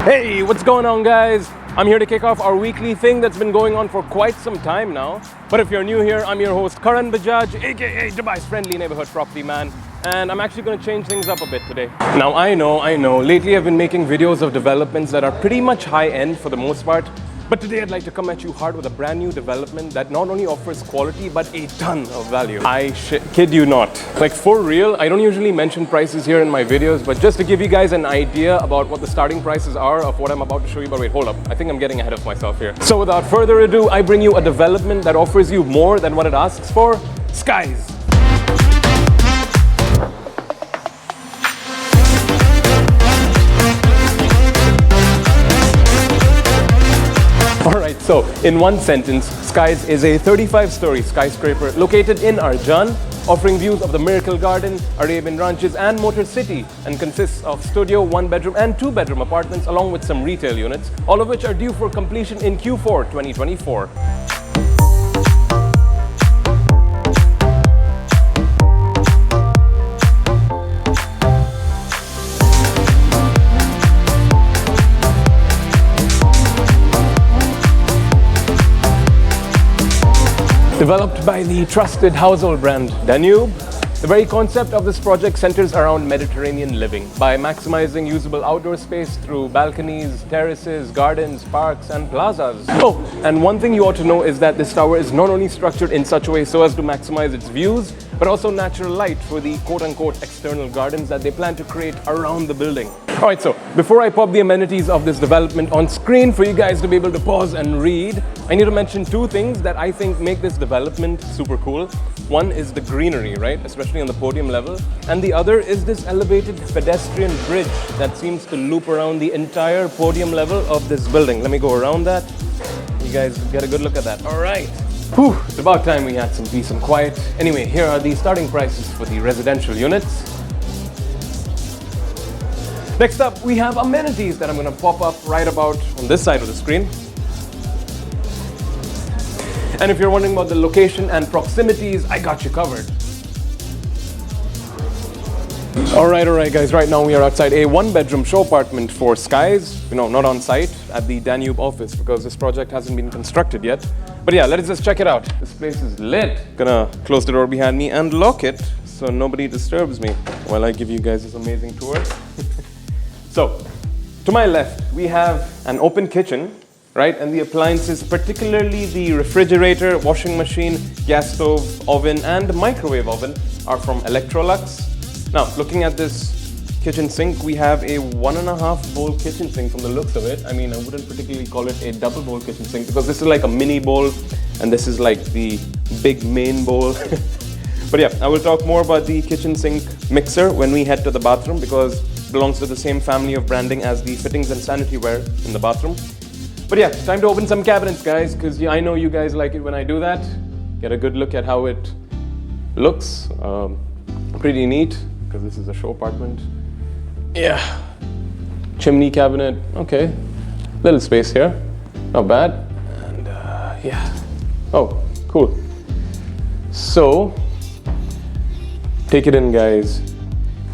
Hey, what's going on, guys? I'm here to kick off our weekly thing that's been going on for quite some time now. But if you're new here, I'm your host Karan Bajaj, aka Dubai's friendly neighborhood property man, and I'm actually going to change things up a bit today. Now I know, lately I've been making videos of developments that are pretty much high-end for the most part. But today I'd like to come at you hard with a brand new development that not only offers quality but a ton of value. I kid you not. Like for real, I don't usually mention prices here in my videos, but just to give you guys an idea about what the starting prices are of what I'm about to show you. But wait, hold up. I think I'm getting ahead of myself here. So without further ado, I bring you a development that offers you more than what it asks for. SKYZ. Alright, so in one sentence, SKYZ is a 35-story skyscraper located in Arjan, offering views of the Miracle Garden, Arabian Ranches and Motor City, and consists of studio, one-bedroom and two-bedroom apartments along with some retail units, all of which are due for completion in Q4 2024. Developed by the trusted household brand Danube, the very concept of this project centers around Mediterranean living by maximizing usable outdoor space through balconies, terraces, gardens, parks and plazas. Oh, and one thing you ought to know is that this tower is not only structured in such a way so as to maximize its views, but also natural light for the quote-unquote external gardens that they plan to create around the building. Alright, so before I pop the amenities of this development on screen for you guys to be able to pause and read, I need to mention two things that I think make this development super cool. One is the greenery, right? Especially on the podium level. And the other is this elevated pedestrian bridge that seems to loop around the entire podium level of this building. Let me go around that. You guys get a good look at that. Alright. Whew, it's about time we had some peace and quiet. Anyway, here are the starting prices for the residential units. Next up, we have amenities that I'm going to pop up right about on this side of the screen. And if you're wondering about the location and proximities, I got you covered. Alright guys, right now we are outside a one-bedroom show apartment for SKYZ. You know, not on site at the Danube office because this project hasn't been constructed yet. But yeah, let's just check it out. This place is lit. Gonna close the door behind me and lock it so nobody disturbs me while I give you guys this amazing tour. So, to my left, we have an open kitchen, right? And the appliances, particularly the refrigerator, washing machine, gas stove, oven, and microwave oven are from Electrolux. Now, looking at this kitchen sink, we have a 1.5 bowl kitchen sink from the looks of it. I mean, I wouldn't particularly call it a double bowl kitchen sink because this is like a mini bowl and this is like the big main bowl. But yeah, I will talk more about the kitchen sink mixer when we head to the bathroom because it belongs to the same family of branding as the fittings and sanitary ware in the bathroom. But yeah, it's time to open some cabinets, guys, because I know you guys like it when I do that. Get a good look at how it looks. Pretty neat, because this is a show apartment. Yeah. Chimney cabinet, okay. Little space here, not bad. And yeah. Oh, cool. So, take it in, guys.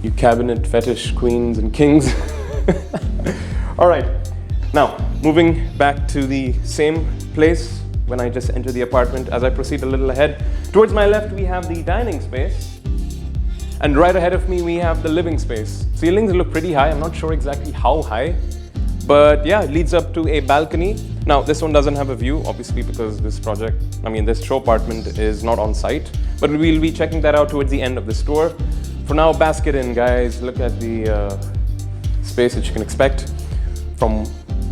You cabinet fetish queens and kings. All right. Now, moving back to the same place when I just enter the apartment, as I proceed a little ahead. Towards my left, we have the dining space. And right ahead of me, we have the living space. Ceilings look pretty high. I'm not sure exactly how high. But yeah, it leads up to a balcony. Now, this one doesn't have a view, obviously, because this show apartment is not on site. But we'll be checking that out towards the end of this tour. For now, basket in, guys. Look at the space that you can expect from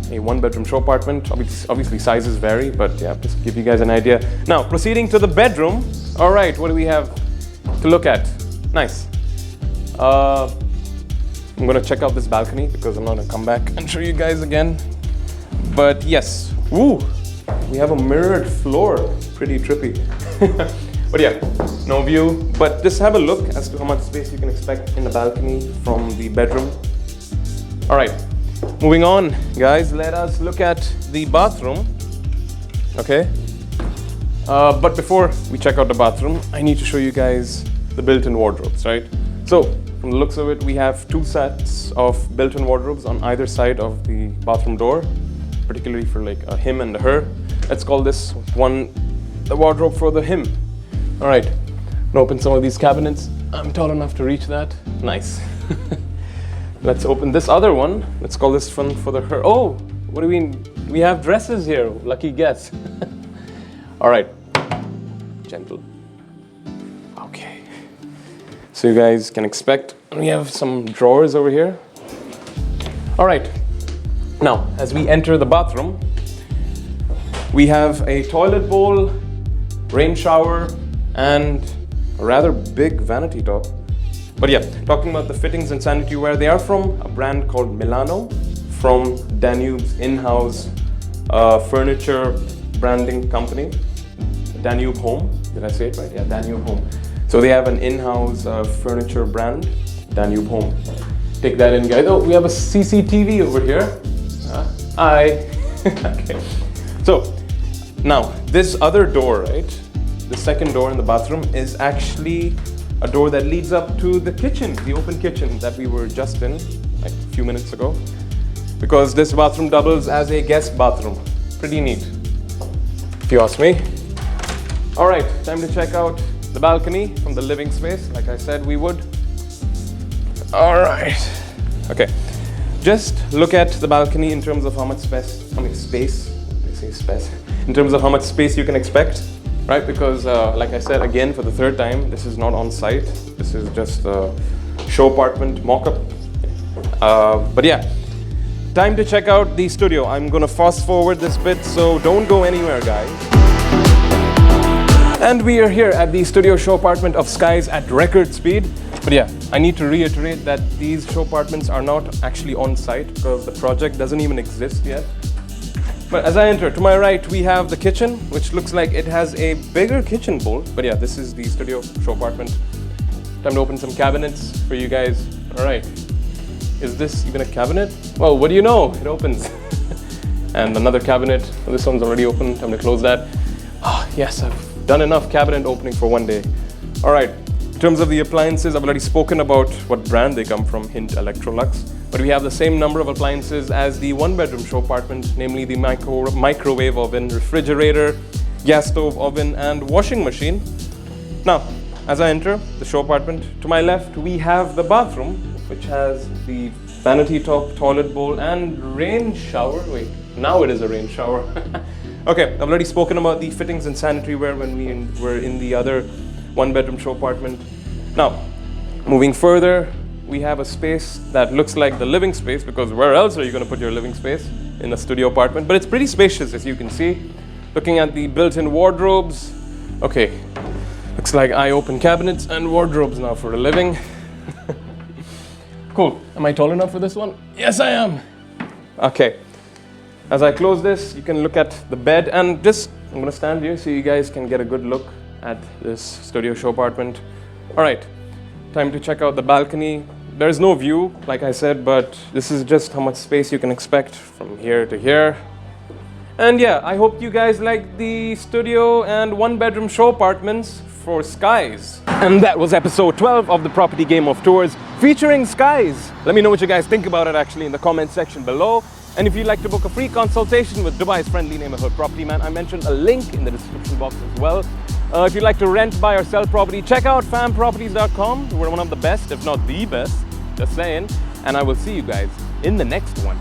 a one-bedroom show apartment. Obviously sizes vary, but yeah, just to give you guys an idea. Now, proceeding to the bedroom. All right, what do we have to look at? Nice. I'm gonna check out this balcony because I'm not gonna come back and show you guys again. But yes, woo, we have a mirrored floor. Pretty trippy. But yeah, no view, but just have a look as to how much space you can expect in the balcony from the bedroom. All right, moving on, guys, let us look at the bathroom, okay? But before we check out the bathroom, I need to show you guys the built-in wardrobes, right? So From the looks of it, we have 2 sets of built-in wardrobes on either side of the bathroom door, particularly for like a him and a her. Let's call this one the wardrobe for the him. All right, I'm gonna open some of these cabinets. I'm tall enough to reach that. Nice. Let's open this other one. Let's call this one for the her. Oh, what do we mean? We have dresses here. Lucky guess. All right, gentle. Okay. So you guys can expect we have some drawers over here. All right. Now, as we enter the bathroom, we have a toilet bowl, rain shower, and a rather big vanity top. But yeah, talking about the fittings and sanitary ware, they are from a brand called Milano, from Danube's in-house furniture branding company, Danube Home. Did I say it right? Yeah, Danube Home. So they have an in-house furniture brand, Danube Home. Take that in, guys. Oh, we have a CCTV over here. Hi. Okay. So now this other door, right? The second door in the bathroom is actually a door that leads up to the kitchen, the open kitchen that we were just in like a few minutes ago. Because this bathroom doubles as a guest bathroom. Pretty neat, if you ask me. All right, time to check out the balcony from the living space, like I said we would. All right. Okay. Just look at the balcony in terms of how much space, in terms of how much space you can expect, right? Because like I said, again, for the third time, this is not on site. This is just a show apartment mock-up. But yeah, time to check out the studio. I'm gonna fast forward this bit, so don't go anywhere, guys. And we are here at the studio show apartment of SKYZ at record speed. But yeah, I need to reiterate that these show apartments are not actually on site because the project doesn't even exist yet. But as I enter, to my right, we have the kitchen, which looks like it has a bigger kitchen bowl. But yeah, this is the studio show apartment. Time to open some cabinets for you guys. All right, is this even a cabinet? Well, what do you know? It opens. And another cabinet. Well, this one's already open. Time to close that. Ah, yes, I've done enough cabinet opening for one day. All right. In terms of the appliances, I've already spoken about what brand they come from, hint Electrolux. But we have the same number of appliances as the one-bedroom show apartment, namely the microwave oven, refrigerator, gas stove oven, and washing machine. Now, as I enter the show apartment, to my left we have the bathroom, which has the vanity top, toilet bowl, and rain shower. Wait, now it is a rain shower. Okay, I've already spoken about the fittings and sanitary ware when we were in the other one-bedroom show apartment. Now, moving further, we have a space that looks like the living space, because where else are you going to put your living space in a studio apartment? But it's pretty spacious, as you can see. Looking at the built-in wardrobes. Okay, looks like I open cabinets and wardrobes now for a living. Cool. Am I tall enough for this one? Yes, I am. Okay. As I close this, you can look at the bed, and I'm going to stand here so you guys can get a good look at this studio show apartment. All right, time to check out the balcony. There's no view, like I said, but this is just how much space you can expect from here to here. And yeah, I hope you guys like the studio and one-bedroom show apartments for SKYZ. And that was episode 12 of the Property Game of Tours featuring SKYZ. Let me know what you guys think about it actually in the comment section below. And if you'd like to book a free consultation with Dubai's friendly neighborhood Propertyman, I mentioned a link in the description box as well. If you'd like to rent, buy, or sell property, check out famproperties.com. We're one of the best, if not the best, just saying. And I will see you guys in the next one.